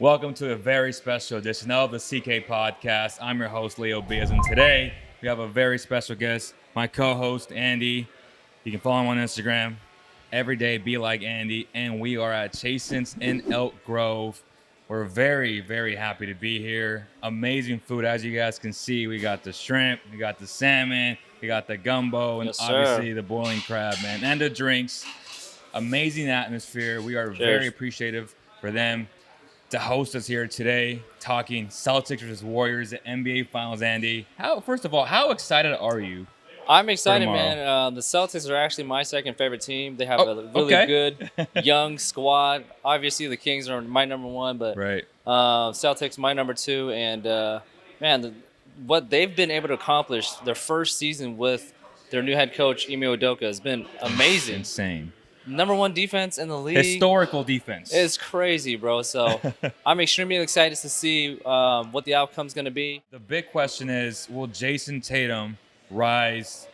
Welcome to a very special edition of the CK Podcast. I'm your host, Leo Biaz, and today we have a very special guest, my co-host, Andy. You can follow him on Instagram, everyday be like Andy, and we are at Chasons in Elk Grove. We're very, very happy to be here. Amazing food, as you guys can see. We got the shrimp, we got the salmon, we got the gumbo, and Yes, obviously sir. the boiling crab, man, and the drinks. Amazing atmosphere. We are very Cheers. appreciative for them to host us here today, talking Celtics versus Warriors, the NBA Finals. Andy, first of all, how excited are you I'm for excited, tomorrow? man. The Celtics are actually my second favorite team. They have Oh, a really okay. good young squad. Obviously, the Kings are my number one, but Right. Celtics my number two. And man, what they've been able to accomplish their first season with their new head coach Ime Udoka has been amazing. Insane. Number one defense in the league. Historical defense. It's crazy, bro. So I'm extremely excited to see what the outcome's going to be. The big question is, will Jayson Tatum rise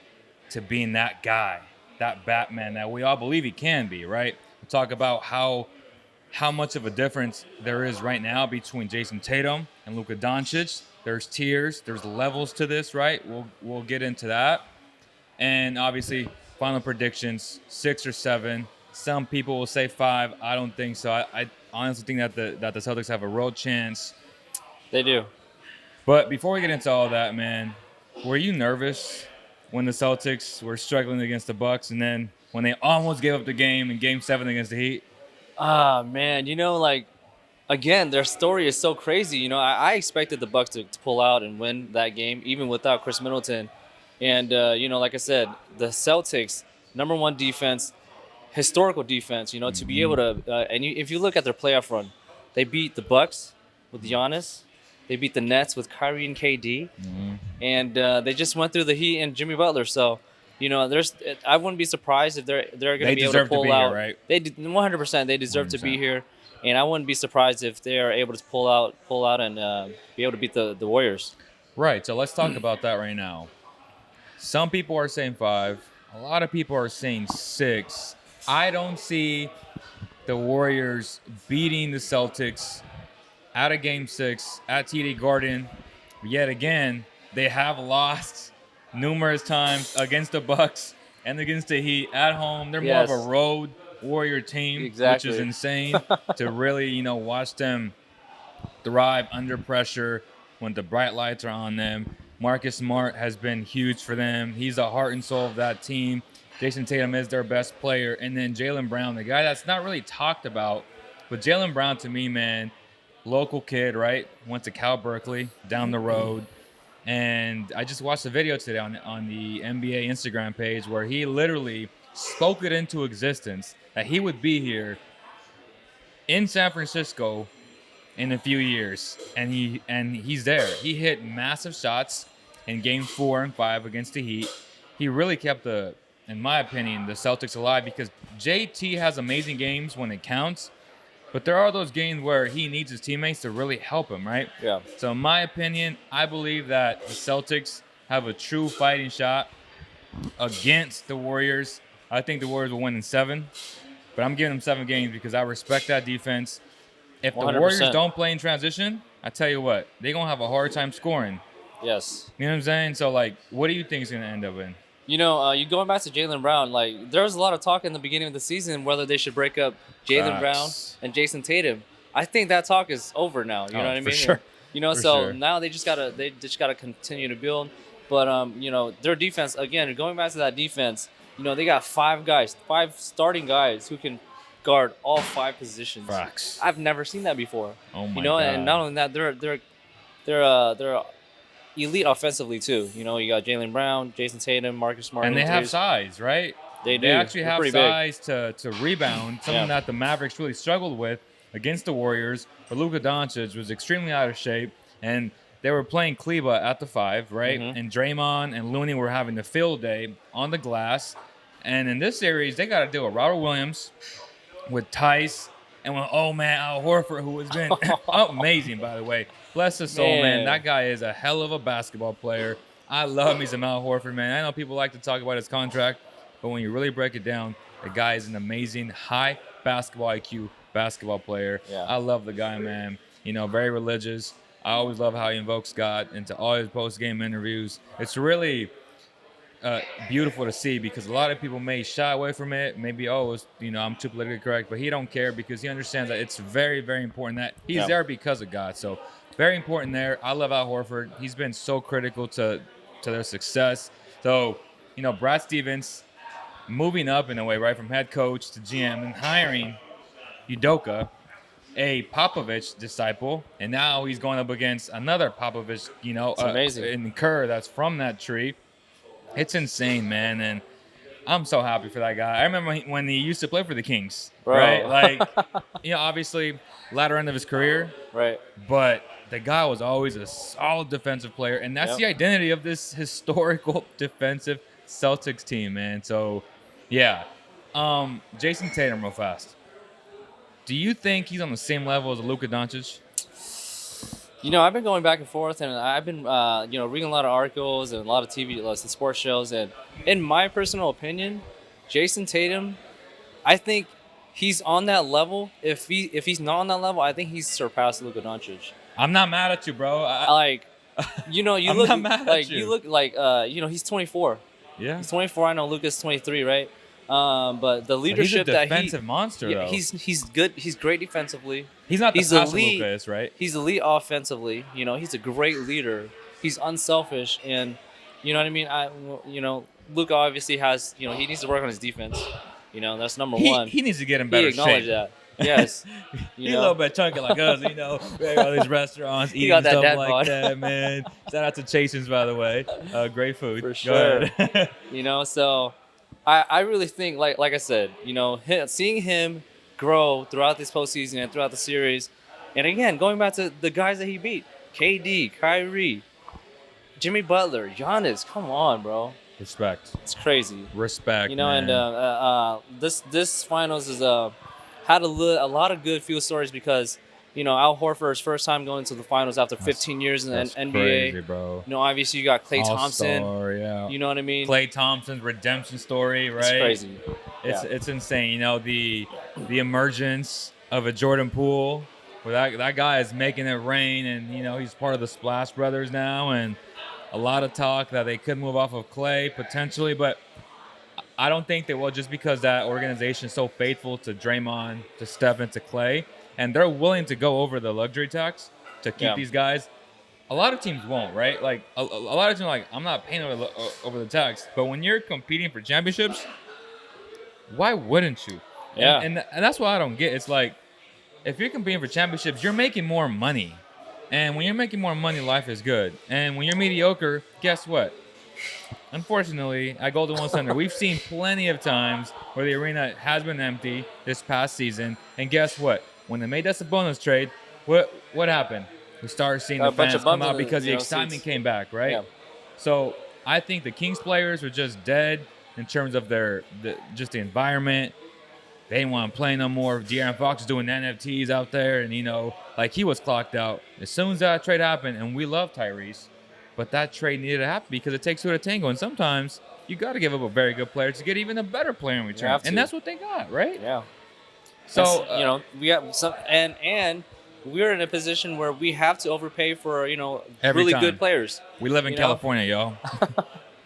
to being that guy, that Batman that we all believe he can be, right? We'll talk about how much of a difference there is right now between Jayson Tatum and Luka Doncic. There's tiers, there's levels to this, right? We'll get into that. And obviously, final predictions, 6 or 7. Some people will say 5. I don't think so. I honestly think that the Celtics have a real chance. They do. But before we get into all that, man, were you nervous when the Celtics were struggling against the Bucks, and then when they almost gave up the game in Game 7 against the Heat? Ah, man, again, their story is so crazy. I expected the Bucks to pull out and win that game, even without Chris Middleton. And like I said, the Celtics, number one defense, historical defense. To be able to, if you look at their playoff run, they beat the Bucks with Giannis, they beat the Nets with Kyrie and KD, and they just went through the Heat and Jimmy Butler. So. I wouldn't be surprised if they're going They to be able deserve to to pull be out. here, right? They 100%. They deserve to be 100%. here, and I wouldn't be surprised if they are able to pull out, and be able to beat the Warriors. Right, so let's talk about that right now. Some people are saying 5. A lot of people are saying 6. I don't see the Warriors beating the Celtics at a Game 6 at TD Garden. Yet again, they have lost numerous times against the Bucks and against the Heat at home. They're more of Yes. a road Warrior team, Exactly. which is insane to really, watch them thrive under pressure when the bright lights are on them. Marcus Smart has been huge for them. He's the heart and soul of that team. Jayson Tatum is their best player. And then Jaylen Brown, the guy that's not really talked about. But Jaylen Brown, to me, man, local kid, right? Went to Cal Berkeley, down the road. And I just watched a video today on the NBA Instagram page where he literally spoke it into existence that he would be here in San Francisco in a few years, and he's there. He hit massive shots in Game 4 and 5 against the Heat. He really kept in my opinion, the Celtics alive because JT has amazing games when it counts, but there are those games where he needs his teammates to really help him, right? Yeah. So in my opinion, I believe that the Celtics have a true fighting shot against the Warriors. I think the Warriors will win in 7, but I'm giving them 7 games because I respect that defense. If the 100%. Warriors don't play in transition, I tell you what, they're going to have a hard time scoring. Yes. You know what I'm saying? So, what do you think is going to end up in? You going back to Jaylen Brown, there was a lot of talk in the beginning of the season whether they should break up Jaylen Brown Facts. and Jayson Tatum. I think that talk is over now. You know what I for mean? sure. For So sure. now they just gotta continue to build. But their defense, again, going back to that defense, they got 5 starting guys who can guard all 5 positions. Facts. I've never seen that before. Oh, my God. And not only that, they're elite offensively too. You got Jaylen Brown, Jayson Tatum, Marcus Smart, And they have size, right? They do. They actually They're have pretty big. size to rebound, something that the Mavericks really struggled with against the Warriors. But Luka Doncic was extremely out of shape, and they were playing Kleba at the 5, right? Mhm. And Draymond and Looney were having the field day on the glass. And in this series, they got to deal with Robert Williams, with Tice, and with Al Horford, who has been amazing, by the way. Bless his soul, man. That guy is a hell of a basketball player. I love me some Al Horford, man. I know people like to talk about his contract, but when you really break it down, the guy is an amazing, high basketball IQ basketball player. Yeah. I love the guy, man. very religious. I always love how he invokes God into all his post-game interviews. It's really beautiful to see because a lot of people may shy away from it. Maybe, I'm too politically correct, but he don't care because he understands that it's very, very important that he's there because of God. So very important there. I love Al Horford. He's been so critical to their success. So, Brad Stevens moving up in a way, right, from head coach to GM and hiring Udoka, a Popovich disciple, and now he's going up against another Popovich, It's amazing. in Kerr that's from that tree. It's insane, man, and I'm so happy for that guy. I remember when he used to play for the Kings, Bro. right? Like, obviously, latter end of his career, Right. but the guy was always a solid defensive player, and that's the identity of this historical defensive Celtics team, man. So, yeah. Jayson Tatum, real fast. Do you think he's on the same level as Luka Doncic? I've been going back and forth, and I've been, reading a lot of articles and a lot of TV, and sports shows. And in my personal opinion, Jayson Tatum, I think he's on that level. If he's not on that level, I think he's surpassed Luka Doncic. I'm not mad at you, bro. You I'm look not mad at you. You look like, he's 24. Yeah. He's 24. I know Luka's 23, right? But the leadership he's a defensive monster, though. He's good. He's great defensively. He's not the passive elite. Luka is, right? He's elite offensively. He's a great leader. He's unselfish, and you know what I mean. Luka obviously has. He needs to work on his defense. That's number one. He needs to get in better shape. He acknowledged that. Yes. He's a little bit chunky like us, all these restaurants, eating got that stuff dad like bod. that, man. Shout out to Chasons, by the way. Great food. For Go sure. ahead. So I really think, like I said, seeing him grow throughout this postseason and throughout the series, and again, going back to the guys that he beat, KD, Kyrie, Jimmy Butler, Giannis, come on, bro. Respect. It's crazy. Respect, man. And this finals is had a lot of good field stories because Al Horford's first time going to the finals after 15 years in the NBA. Crazy, bro. Obviously you got Klay Thompson. All-star, yeah. You know what I mean? Klay Thompson's redemption story, right? It's crazy. It's insane. The emergence of a Jordan Poole, where that guy is making it rain, and he's part of the Splash Brothers now, and a lot of talk that they could move off of Klay potentially, but I don't think they will, just because that organization is so faithful to Draymond, to Steph, and to Klay, and they're willing to go over the luxury tax to keep these guys. A lot of teams won't, right? Like a lot of teams are like, I'm not paying over the tax. But when you're competing for championships, why wouldn't you? Yeah. And that's what I don't get. It's like, if you're competing for championships, you're making more money. And when you're making more money, life is good. And when you're mediocre, guess what? Unfortunately, at Golden One Center, we've seen plenty of times where the arena has been empty this past season. And guess what? When they made that Sabonis trade, what happened? We started seeing the fans come out because the excitement came back, right? Yeah. So I think the Kings players were just dead in terms of just the environment. They didn't want to play no more. De'Aaron Fox was doing NFTs out there, and he was clocked out. As soon as that trade happened, and we love Tyrese, but that trade needed to happen because it takes two to tango, and sometimes you got to give up a very good player to get even a better player in return, and that's what they got, right? Yeah. So we got some, and we're in a position where we have to overpay for Every really time. good players. We live in California, y'all.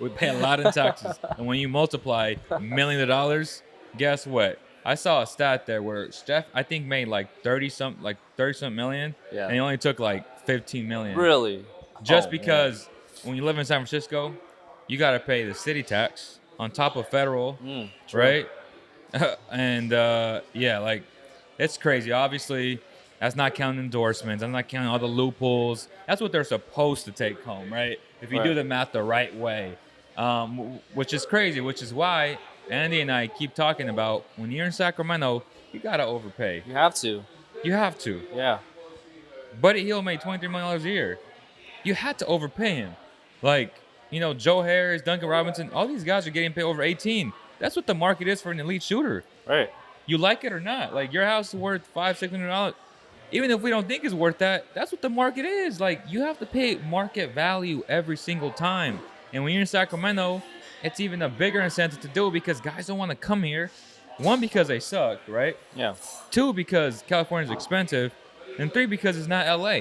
We pay a lot in taxes, and when you multiply millions of dollars, guess what? I saw a stat there where Steph, I think, made like 30 something million, and he only took like 15 million. Really? Just because when you live in San Francisco, you got to pay the city tax on top of federal, right? And it's crazy. Obviously, that's not counting endorsements. I'm not counting all the loopholes. That's what they're supposed to take home, right? If you do the math the right way, which is crazy, which is why Andy and I keep talking about when you're in Sacramento, you got to overpay. You have to. You have to. Yeah. Buddy Hield made $23 million a year. You had to overpay him. Like, Joe Harris, Duncan Robinson, all these guys are getting paid over 18. That's what the market is for an elite shooter. Right. You like it or not. Like, your house is worth $500-$600. Even if we don't think it's worth that, that's what the market is. Like, you have to pay market value every single time. And when you're in Sacramento, it's even a bigger incentive to do it because guys don't want to come here. One, because they suck, right? Yeah. Two, because California's expensive. and 3 because it's not LA.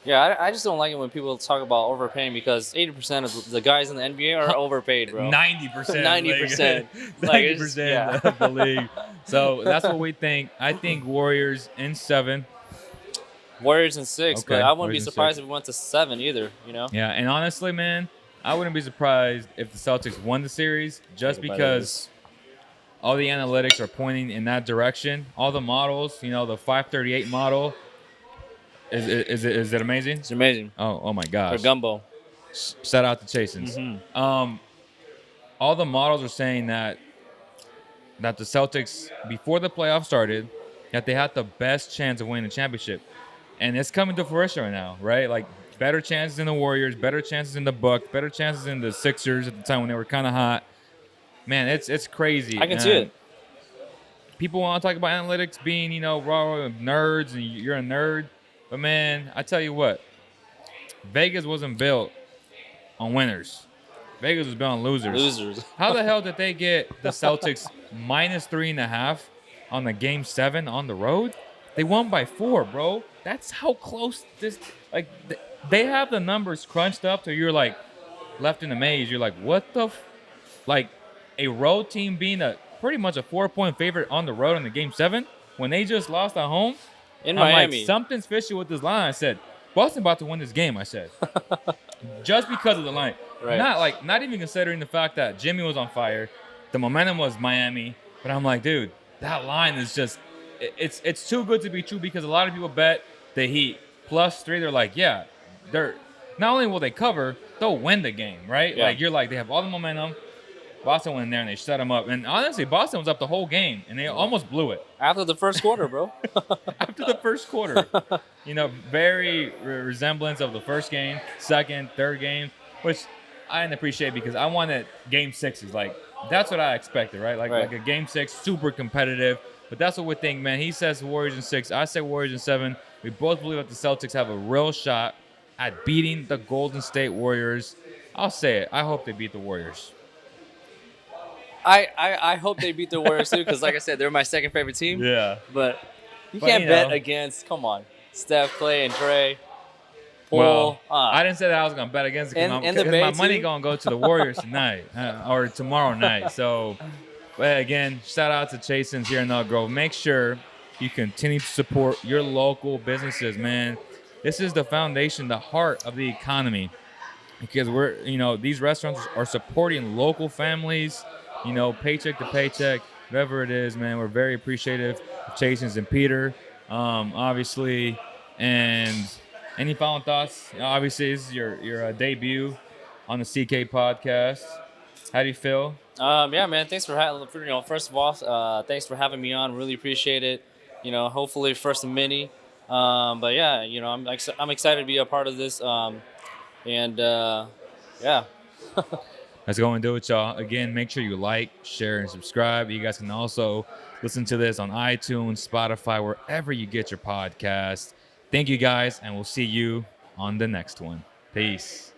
Yeah, I just don't like it when people talk about overpaying because 80% of the guys in the NBA are overpaid, bro. 90%. 90%. Like, it's- 90% yeah. of the league. So that's what we think. I think Warriors in 7. Warriors in 6, Okay, but I wouldn't be Warriors in surprised 6. if we went to 7 either, you know? Yeah, and honestly, man, I wouldn't be surprised if the Celtics won the series just Think about because all the analytics are pointing in that direction. All the models, the 538 model, is it amazing? It's amazing. Oh my For gosh. gumbo. Shout out to Chasons. All the models are saying that the Celtics, before the playoffs started, that they had the best chance of winning the championship. And it's coming to fruition right now, right? Like, better chances in the Warriors, better chances in the Bucks, better chances in the Sixers at the time when they were kind of hot. Man, it's crazy. I can see it. People want to talk about analytics being, raw nerds, and you're a nerd. But, man, I tell you what, Vegas wasn't built on winners. Vegas was built on losers. Losers. How the hell did they get the Celtics minus 3.5 on the Game 7 on the road? They won by 4, bro. That's how close this. Like, they have the numbers crunched up to you're like left in a maze. You're like, what the? Like, a road team being pretty much a 4-point favorite on the road in the Game 7 when they just lost at home. In I'm Miami. like, something's fishy with this line. I said, Boston about to win this game. I said, just because of the line. Right. Not even considering the fact that Jimmy was on fire, the momentum was Miami. But I'm like, dude, that line is just, it's too good to be true because a lot of people bet the Heat +3. They're like, yeah, they're not only will they cover, they'll win the game, right? Yeah. Like, you're like, they have all the momentum. Boston went in there and they shut them up. And honestly, Boston was up the whole game and they almost blew it. After the first quarter, bro. After the first quarter. Very resemblance of the first game, second, third game, which I didn't appreciate because I wanted Game 6s. Like, that's what I expected, right? Like a Game 6, super competitive. But that's what we think, man. He says Warriors in 6. I say Warriors in 7. We both believe that the Celtics have a real shot at beating the Golden State Warriors. I'll say it. I hope they beat the Warriors. I hope they beat the Warriors too, because like I said, they're my second favorite team. Yeah. But you But, can't bet against, come on, Steph, Clay, and Dre. Well, I didn't say that I was going to bet against it And because the Bay, my money too. going to go to the Warriors tonight or tomorrow night. So, but again, shout out to Chasons here in Elk Grove. Make sure you continue to support your local businesses, man. This is the foundation, the heart of the economy because these restaurants are supporting local families, paycheck to paycheck, whatever it is, man. We're very appreciative of Chasons and Peter, obviously. And any final thoughts? Obviously, this is your debut on the CK podcast. How do you feel? Yeah, man. Thanks for having. First of all, thanks for having me on. Really appreciate it. Hopefully first and many. But yeah, I'm excited to be a part of this. Yeah. Let's go and do it, y'all. Again, make sure you like, share, and subscribe. You guys can also listen to this on iTunes, Spotify, wherever you get your podcast. Thank you, guys, and we'll see you on the next one. Peace.